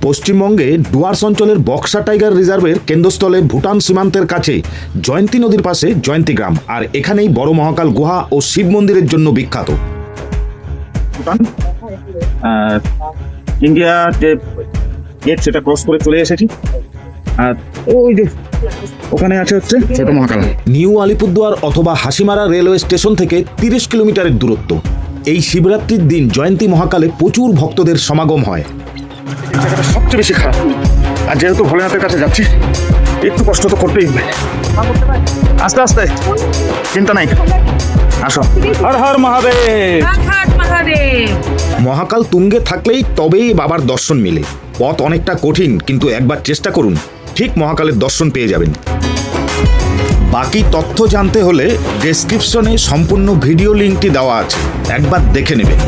পশ্চিমবঙ্গে ডুয়ার্স অঞ্চলের বক্সা টাইগার রিজার্ভের কেন্দ্রস্থলে ভুটান সীমান্তের কাছে জয়ন্তী নদীর পাশে জয়ন্তী গ্রাম, আর এখানেই বড় মহাকাল গুহা ও শিব মন্দিরের জন্য বিখ্যাত। ভুটান ইন্ডিয়া যে গেট সেটা ক্রস করে চলে এসেছি, আর ওই যে ওখানে আছে হচ্ছে ছোট মহাকাল। নিউ আলিপুরদুয়ার অথবা হাসিমারা রেলওয়ে স্টেশন থেকে 30 কিলোমিটারের দূরত্ব। এই শিবরাত্রির দিন জয়ন্তী মহাকালে প্রচুর ভক্তদের সমাগম হয়। এই জায়গাটা সবচেয়ে বেশি খারাপ, আর যেহেতু ভোলেনাথের কাছে যাচ্ছি একটু কষ্ট তো করতেই হবে। আস্তে আস্তে, চিন্তা নাই, আসো। হর হর মহাদেব। মহাকাল তুঙ্গে থাকলেই তবেই বাবার দর্শন মেলে। পথ অনেকটা কঠিন, কিন্তু একবার চেষ্টা করুন, ঠিক মহাকালের দর্শন পেয়ে যাবেন। বাকি তথ্য জানতে হলে ডেসক্রিপশনে সম্পূর্ণ ভিডিও লিঙ্কটি দেওয়া আছে, একবার দেখে নেবেন।